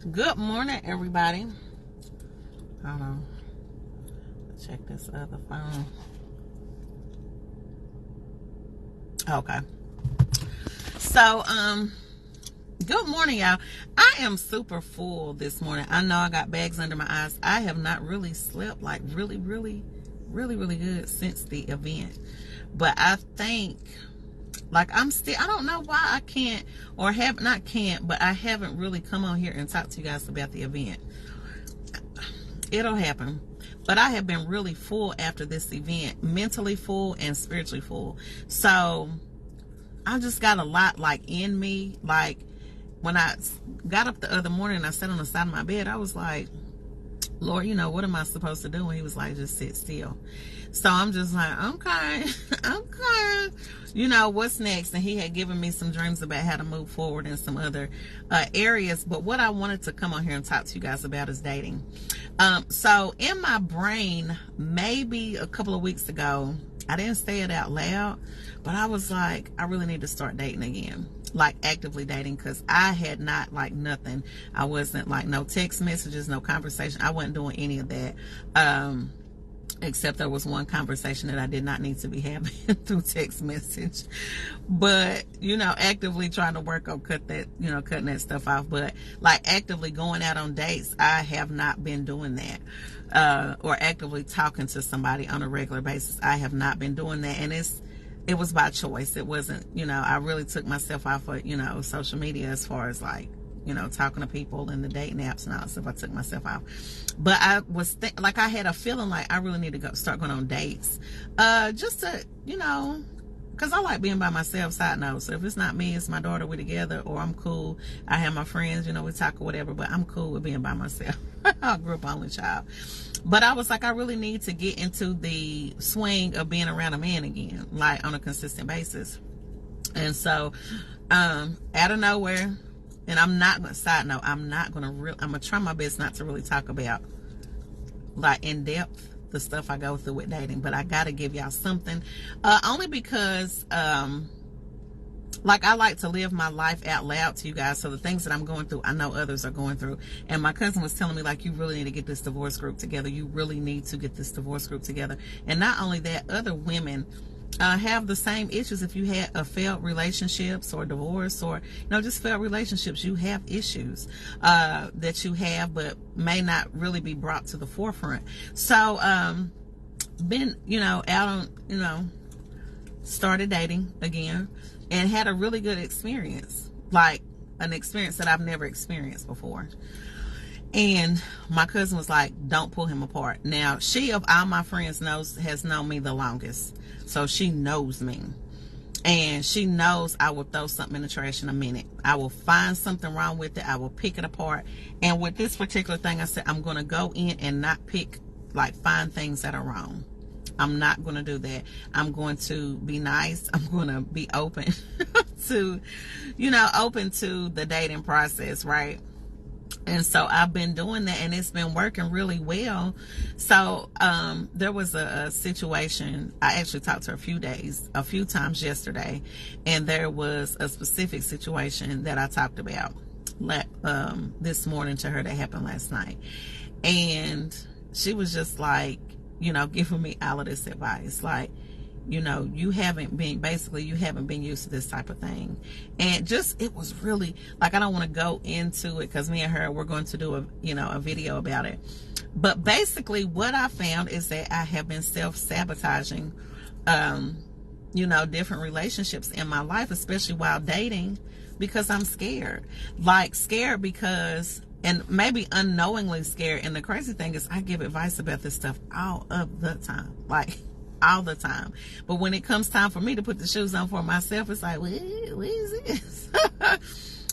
Good morning, everybody. Hold on. Check this other phone. Okay. So, good morning, y'all. I am super full this morning. I know I got bags under my eyes. I have not really slept like really good since the event. But I think like I don't know why I can't or have not can't, but I haven't really come on here and talked to you guys about the event. It'll happen. But I have been really full after this event, mentally full and spiritually full. So I just got a lot like in me. Like when I got up the other morning and I sat on the side of my bed, I was like, Lord, what am I supposed to do? And he was like, just sit still. So I'm just like, okay. What's next? And he had given me some dreams about how to move forward in some other areas. But what I wanted to come on here and talk to you guys about is dating. So in my brain, maybe a couple of weeks ago, I didn't say it out loud, but I was like, I really need to start dating again. Like actively dating, because I had not like nothing. I wasn't like no text messages, no conversation. I wasn't doing any of that. Except there was one conversation that I did not need to be having through text message. But, actively trying to work on cutting that stuff off. But like actively going out on dates, I have not been doing that. Or actively talking to somebody on a regular basis. I have not been doing that. And it was by choice. It wasn't, I really took myself off of, social media as far as like, talking to people and the dating apps and all that stuff. I took myself off. But I was like, I had a feeling like I really need to start going on dates. Just to, because I like being by myself, side note. So if it's not me, it's my daughter, we're together, or I'm cool. I have my friends, we talk or whatever, but I'm cool with being by myself. I grew up only child. But I was like, I really need to get into the swing of being around a man again, like on a consistent basis. And so, out of nowhere, and I'm not going to try my best not to really talk about like in depth the stuff I go through with dating, but I got to give y'all something, only because, like I like to live my life out loud to you guys. So the things that I'm going through, I know others are going through. And my cousin was telling me like, you really need to get this divorce group together. You really need to get this divorce group together. And not only that, other women have the same issues. If you had a failed relationships or divorce or just failed relationships, you have issues that you have but may not really be brought to the forefront. So been out on started dating again and had a really good experience, like an experience that I've never experienced before. And my cousin was like, don't pull him apart. Now, she of all my friends has known me the longest. So she knows me. And she knows I will throw something in the trash in a minute. I will find something wrong with it. I will pick it apart. And with this particular thing, I said, I'm going to go in and not find things that are wrong. I'm not going to do that. I'm going to be nice. I'm going to be open to, open to the dating process, right? And so I've been doing that and it's been working really well. So there was a situation. I actually talked to her a few times yesterday, and there was a specific situation that I talked about this morning to her that happened last night. And she was just like, giving me all of this advice. Like, you haven't been used to this type of thing. And it was really like, I don't want to go into it because me and her, we're going to do a video about it. But basically what I found is that I have been self-sabotaging, different relationships in my life, especially while dating, because I'm scared. Like scared because, and maybe unknowingly scared. And the crazy thing is I give advice about this stuff all of the time. Like, all the time. But when it comes time for me to put the shoes on for myself, it's like, what is this?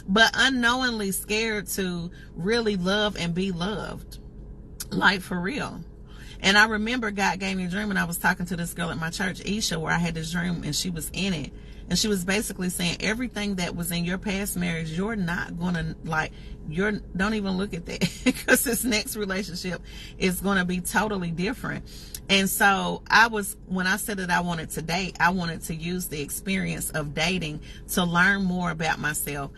But unknowingly scared to really love and be loved. Like for real. And I remember God gave me a dream and I was talking to this girl at my church, Isha, where I had this dream and she was in it. And she was basically saying everything that was in your past marriage, you're not going to don't even look at that because this next relationship is going to be totally different. And so when I said that I wanted to date, I wanted to use the experience of dating to learn more about myself,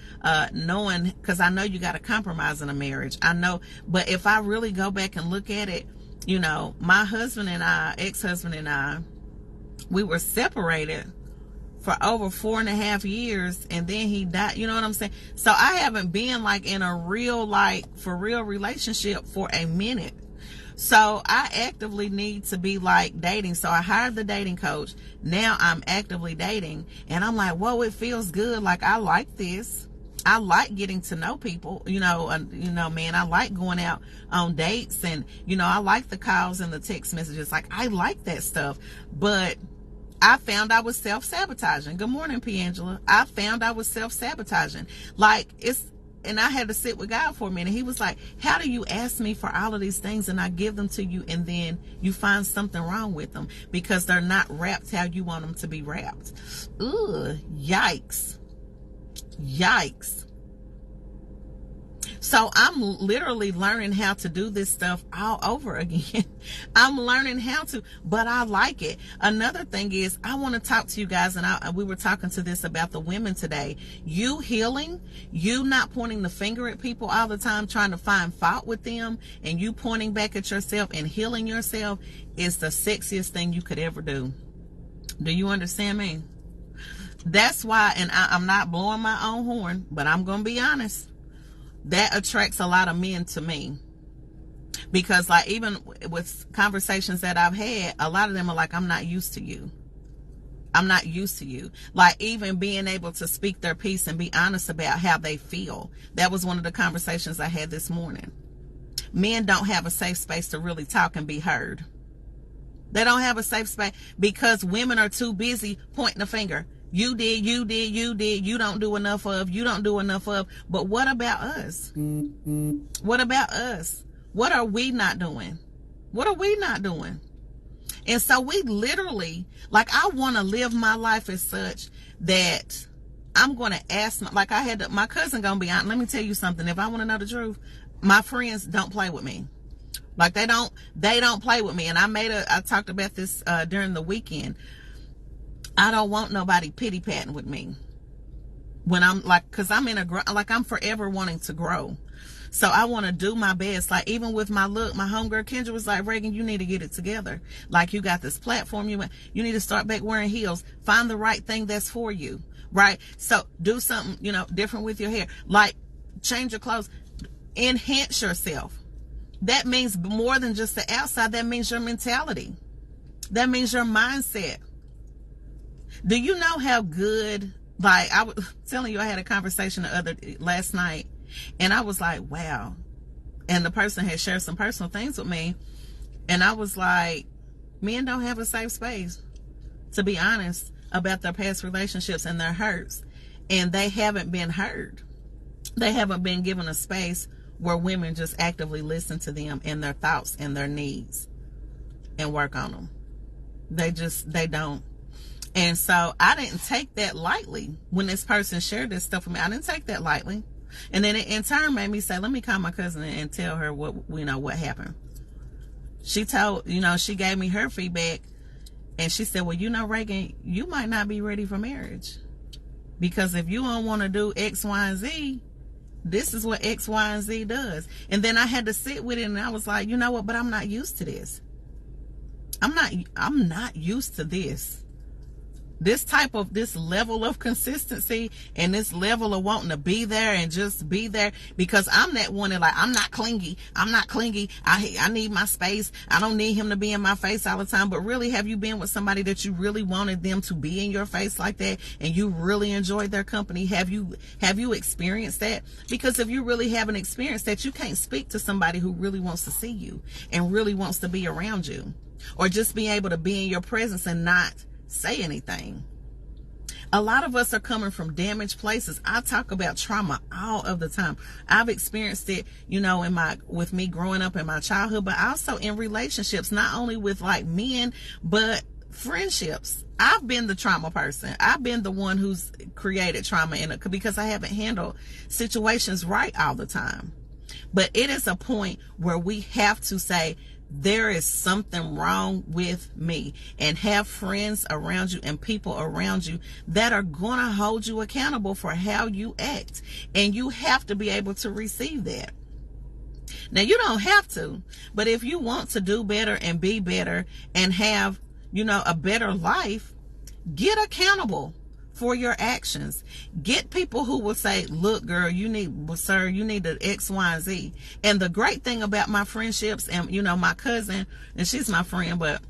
knowing, because I know you got to compromise in a marriage. I know, but if I really go back and look at it, my husband and I, ex-husband and I, we were separated for over 4.5 years, and then he died. You know what I'm saying? So I haven't been like in a real, for real relationship for a minute. So I actively need to be like dating. So I hired the dating coach. Now I'm actively dating, and I'm like, whoa, it feels good. Like, I like this. I like getting to know people, man, I like going out on dates, and, I like the calls and the text messages. Like, I like that stuff, but I found I was self-sabotaging. Good morning, Piangela. I found I was self-sabotaging. And I had to sit with God for a minute. He was like, how do you ask me for all of these things and I give them to you, and then you find something wrong with them because they're not wrapped how you want them to be wrapped? Ugh, yikes. Yikes. So I'm literally learning how to do this stuff all over again. I'm learning how to, but I like it. Another thing is, I want to talk to you guys, and we were talking to this about the women today. You healing, you not pointing the finger at people all the time, trying to find fault with them, and you pointing back at yourself and healing yourself is the sexiest thing you could ever do. Do you understand me? That's why, and I'm not blowing my own horn, but I'm going to be honest. That attracts a lot of men to me. Because even with conversations that I've had, a lot of them are like, I'm not used to you. I'm not used to you. Like, even being able to speak their piece and be honest about how they feel. That was one of the conversations I had this morning. Men don't have a safe space to really talk and be heard. They don't have a safe space because women are too busy pointing the finger. You did, you did, you did. You don't do enough of, you don't do enough of. But what about us? What about us? What are we not doing? What are we not doing? And so we literally, I want to live my life as such that I'm going to ask, my cousin going to be honest. Let me tell you something. If I want to know the truth, my friends don't play with me. They don't play with me. And I talked about this during the weekend. I don't want nobody pity patting with me when I'm cause I'm I'm forever wanting to grow. So I want to do my best. Even with my look, my homegirl Kendra was like, Reagan, you need to get it together. You got this platform. You need to start back wearing heels. Find the right thing that's for you. Right. So do something, different with your hair. Change your clothes, enhance yourself. That means more than just the outside. That means your mentality. That means your mindset. Do you know how good, I was telling you, I had a conversation last night, and I was like, wow. And the person had shared some personal things with me, and I was like, men don't have a safe space to be honest about their past relationships and their hurts, and they haven't been heard. They haven't been given a space where women just actively listen to them and their thoughts and their needs and work on them. They don't. And so I didn't take that lightly when this person shared this stuff with me. I didn't take that lightly. And then it in turn made me say, let me call my cousin and tell her what happened. She told, she gave me her feedback, and she said, well, Reagan, you might not be ready for marriage, because if you don't want to do X, Y, and Z, this is what X, Y, and Z does. And then I had to sit with it, and I was like, you know what, but I'm not used to this. I'm not used to this. This level of consistency and this level of wanting to be there and just be there, because I'm that one that I'm not clingy. I need my space. I don't need him to be in my face all the time. But really, have you been with somebody that you really wanted them to be in your face like that, and you really enjoyed their company? Have you experienced that? Because if you really haven't experienced that, you can't speak to somebody who really wants to see you and really wants to be around you, or just be able to be in your presence and not say anything. A lot of us are coming from damaged places. I talk about trauma all of the time. I've experienced it, with me growing up in my childhood, but also in relationships, not only with men, but friendships. I've been the trauma person. I've been the one who's created trauma in it because I haven't handled situations right all the time. But it is a point where we have to say, there is something wrong with me, and have friends around you and people around you that are going to hold you accountable for how you act. And you have to be able to receive that. Now, you don't have to, but if you want to do better and be better and have, a better life, get accountable for your actions. Get people who will say, look, girl, you need the X, Y, and Z. And the great thing about my friendships and, my cousin, and she's my friend, but,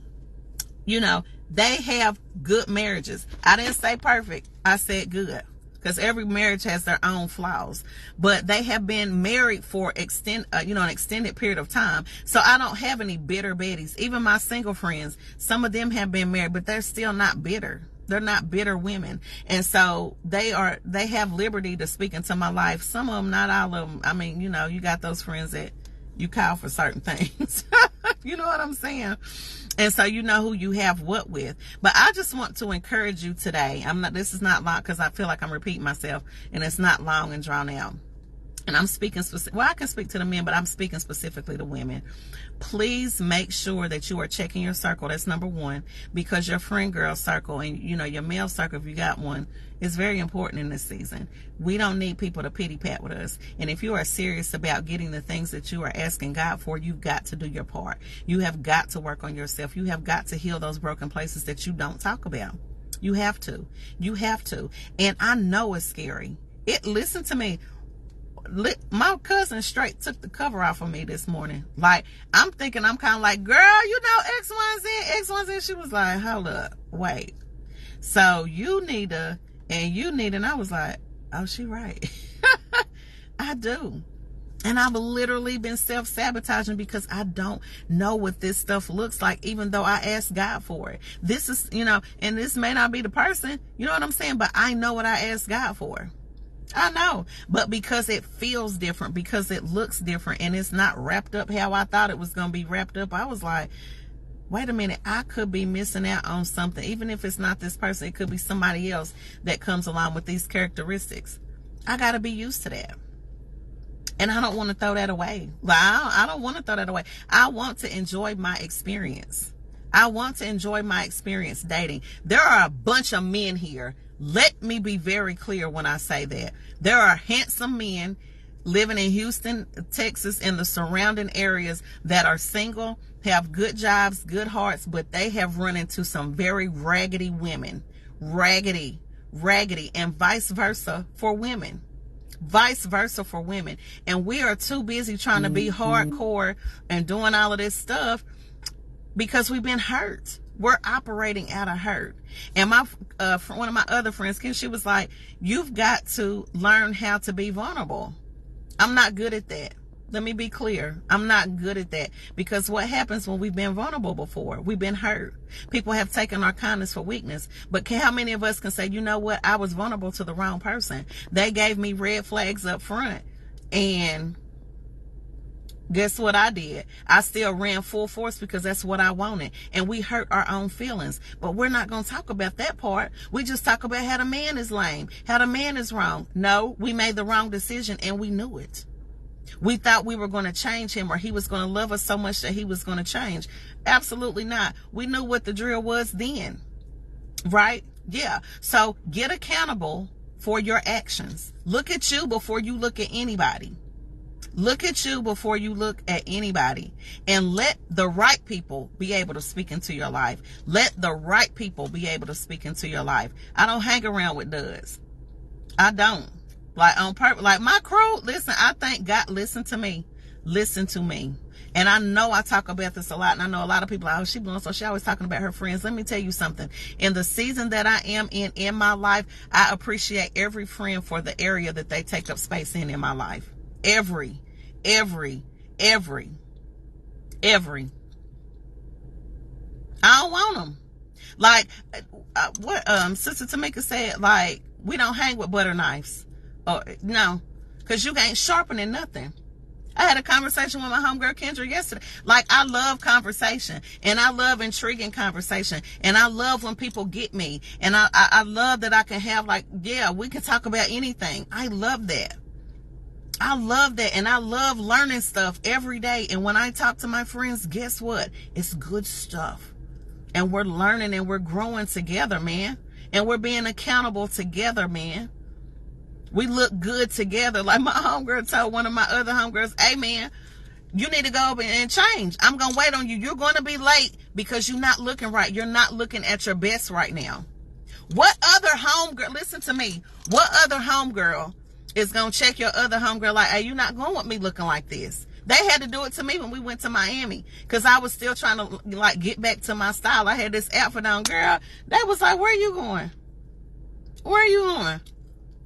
they have good marriages. I didn't say perfect. I said good. Because every marriage has their own flaws. But they have been married for an extended period of time. So I don't have any bitter Bettys. Even my single friends, some of them have been married, but they're still not bitter. They're not bitter women. And so they have liberty to speak into my life. Some of them, not all of them. I mean, you got those friends that you call for certain things. You know what I'm saying? And so you know who you have what with. But I just want to encourage you today. This is not long because I feel like I'm repeating myself, and it's not long and drawn out. And I'm speaking I can speak to the men, but I'm speaking specifically to women. Please make sure that you are checking your circle. That's number one, because your friend girl circle and, your male circle, if you got one, is very important in this season. We don't need people to pity pat with us. And if you are serious about getting the things that you are asking God for, you've got to do your part. You have got to work on yourself. You have got to heal those broken places that you don't talk about. You have to. You have to. And I know it's scary. Listen to me. My cousin straight took the cover off of me this morning. Like, I'm thinking, I'm kind of like, girl, X, Y, and Z. She was like, hold up, wait. So you need to, and I was like, oh, she right. I do. And I've literally been self-sabotaging because I don't know what this stuff looks like, even though I asked God for it. This is, and this may not be the person, you know what I'm saying? But I know what I asked God for. I know, but because it feels different, because it looks different, and it's not wrapped up how I thought it was going to be wrapped up, I was like, wait a minute, I could be missing out on something. Even if it's not this person, it could be somebody else that comes along with these characteristics. I got to be used to that. And I don't want to throw that away. Like, I don't want to throw that away. I want to enjoy my experience. I want to enjoy my experience dating. There are a bunch of men here. Let me be very clear when I say that. There are handsome men living in Houston, Texas, and the surrounding areas that are single, have good jobs, good hearts, but they have run into some very raggedy women. Raggedy, and vice versa for women. Vice versa for women. And we are too busy trying to be hardcore and doing all of this stuff because we've been hurt. We're operating out of hurt. And my one of my other friends, Kim, she was like, you've got to learn how to be vulnerable. I'm not good at that. Let me be clear. I'm not good at that, because what happens when we've been vulnerable before? We've been hurt. People have taken our kindness for weakness. But how many of us can say, you know what? I was vulnerable to the wrong person. They gave me red flags up front. And guess what I did? I still ran full force because that's what I wanted. And we hurt our own feelings. But we're not going to talk about that part. We just talk about how the man is lame, how the man is wrong. No, we made the wrong decision and we knew it. We thought we were going to change him, or he was going to love us so much that he was going to change. Absolutely not. We knew what the drill was then. Right? Yeah. So get accountable for your actions. Look at you before you look at anybody. Look at you before you look at anybody, and let the right people be able to speak into your life. Let the right people be able to speak into your life. I don't hang around with duds. I don't. Like on purpose. Like my crew, listen, I thank God, listen to me. Listen to me. And I know I talk about this a lot, and I know a lot of people, oh, she always talking about her friends. Let me tell you something. In the season that I am in my life, I appreciate every friend for the area that they take up space in my life. Every. I don't want them. Like what Sister Tamika said, like, we don't hang with butter knives. Or no, because you ain't sharpening nothing. I had a conversation with my homegirl Kendra yesterday. Like, I love conversation, and I love intriguing conversation, and I love when people get me, and I love that I can have, like, yeah, we can talk about anything. I love that. I love that, and I love learning stuff every day. And when I talk to my friends, guess what? It's good stuff. And we're learning and we're growing together, man. And we're being accountable together, man. We look good together. Like my homegirl told one of my other homegirls, hey, man, you need to go over and change. I'm going to wait on you. You're going to be late because you're not looking right. You're not looking at your best right now. What other homegirl, listen to me, what other homegirl is going to check your other homegirl like, hey, you're not going with me looking like this? They had to do it to me when we went to Miami because I was still trying to, like, get back to my style. I had this outfit on, girl. They was like, where are you going? Where are you going?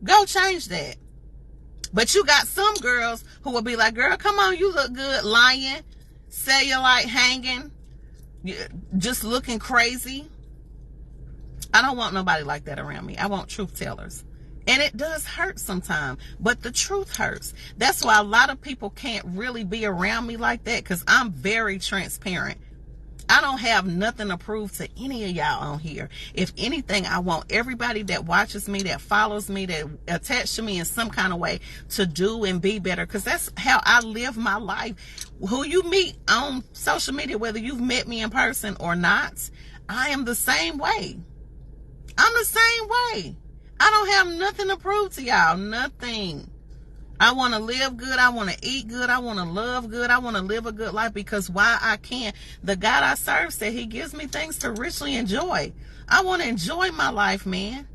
Go change that. But you got some girls who will be like, girl, come on, you look good, lying, cellulite hanging, just looking crazy. I don't want nobody like that around me. I want truth tellers. And it does hurt sometimes, but the truth hurts. That's why a lot of people can't really be around me like that, because I'm very transparent. I don't have nothing to prove to any of y'all on here. If anything, I want everybody that watches me, that follows me, that attached to me in some kind of way to do and be better, because that's how I live my life. Who you meet on social media, whether you've met me in person or not, I am the same way. I'm the same way. I don't have nothing to prove to y'all. Nothing. I want to live good. I want to eat good. I want to love good. I want to live a good life, because why I can. The God I serve said he gives me things to richly enjoy. I want to enjoy my life, man.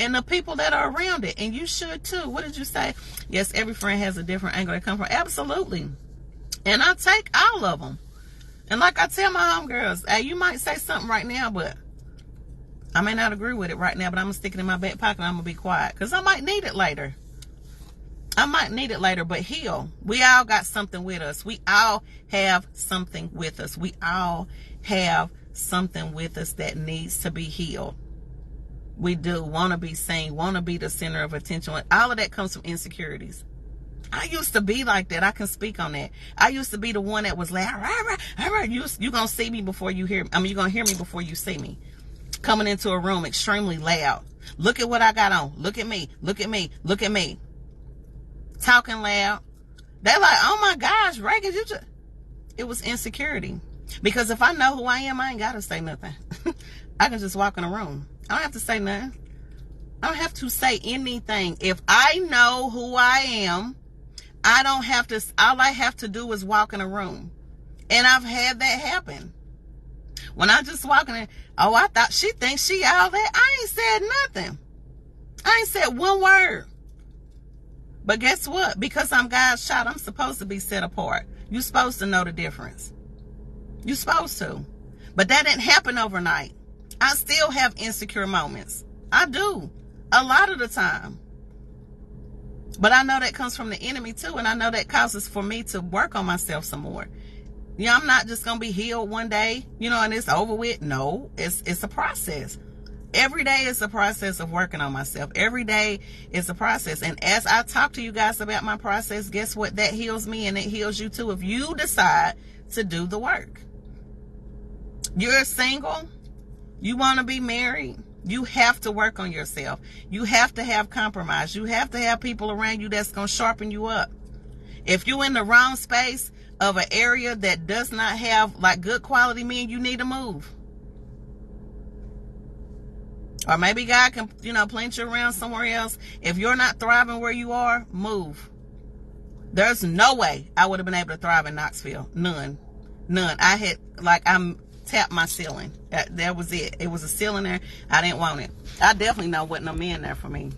And the people that are around it. And you should too. What did you say? Yes, every friend has a different angle they come from. Absolutely. And I take all of them. And like I tell my homegirls, hey, you might say something right now, but I may not agree with it right now, but I'm going to stick it in my back pocket and I'm going to be quiet, because I might need it later. I might need it later, but heal. We all got something with us. We all have something with us. We all have something with us that needs to be healed. We do want to be seen, want to be the center of attention. All of that comes from insecurities. I used to be like that. I can speak on that. I used to be the one that was like, you're going to see me before you hear me. I mean, you're going to hear me before you see me. Coming into a room extremely loud. Look at what I got on. Look at me. Look at me. Look at me. Talking loud. They're like, oh my gosh, Reagan, you just... It was insecurity. Because if I know who I am, I ain't got to say nothing. I can just walk in a room. I don't have to say nothing. I don't have to say anything. If I know who I am, I don't have to... All I have to do is walk in a room. And I've had that happen. When I just walking in, oh, I thought she thinks she all that. I ain't said nothing. I ain't said one word. But guess what? Because I'm God's child, I'm supposed to be set apart. You're supposed to know the difference. You're supposed to. But that didn't happen overnight. I still have insecure moments. I do. A lot of the time. But I know that comes from the enemy too. And I know that causes for me to work on myself some more. Yeah, I'm not just going to be healed one day, and it's over with. No, it's a process. Every day is a process of working on myself. Every day is a process. And as I talk to you guys about my process, guess what? That heals me and it heals you too if you decide to do the work. You're single. You want to be married. You have to work on yourself. You have to have compromise. You have to have people around you that's going to sharpen you up. If you're in the wrong space of an area that does not have like good quality men, you need to move. Or maybe God can, plant you around somewhere else. If you're not thriving where you are, move. There's no way I would have been able to thrive in Knoxville. None. I tapped my ceiling. That was it. It was a ceiling there. I didn't want it. I definitely know wasn't no man there for me.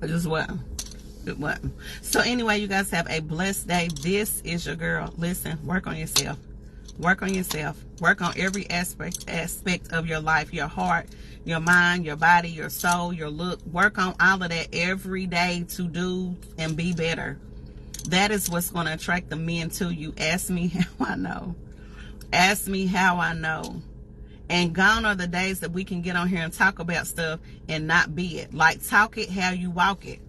It just wasn't. It wasn't. So anyway, you guys have a blessed day. This is your girl. Listen, work on yourself. Work on yourself. Work on every aspect of your life. Your heart, your mind, your body, your soul, your look. Work on all of that every day to do and be better. That is what's going to attract the men to you. Ask me how I know. Ask me how I know. And gone are the days that we can get on here and talk about stuff and not be it. Like, talk it how you walk it.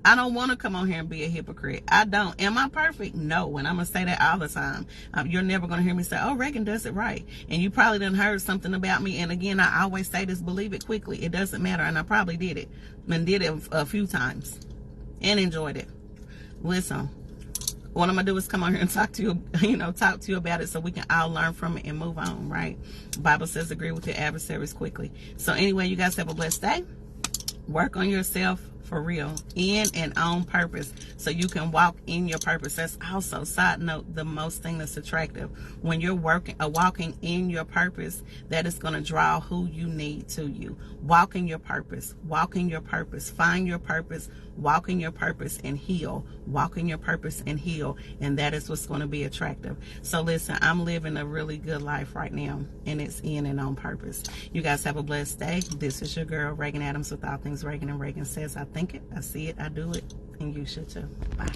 I don't want to come on here and be a hypocrite. I don't. Am I perfect? No. And I'm going to say that all the time. You're never going to hear me say, oh, Reagan does it right. And you probably done heard something about me. And again, I always say this, believe it quickly. It doesn't matter. And I probably did it. And did it a few times. And enjoyed it. Listen. What I'm going to do is come on here and talk to you, talk to you about it so we can all learn from it and move on, right? The Bible says agree with your adversaries quickly. So anyway, you guys have a blessed day. Work on yourself for real, in and on purpose, so you can walk in your purpose. That's also, side note, the most thing that's attractive. When you're walking in your purpose, that is going to draw who you need to you. Walk in your purpose. Walk in your purpose. Find your purpose. Walk in your purpose and heal. Walk in your purpose and heal. And that is what's going to be attractive. So listen, I'm living a really good life right now, and it's in and on purpose. You guys have a blessed day. This is your girl, Reagan Adams, with All Things Reagan, and Reagan Says. I think it, I see it, I do it, and you should too. Bye.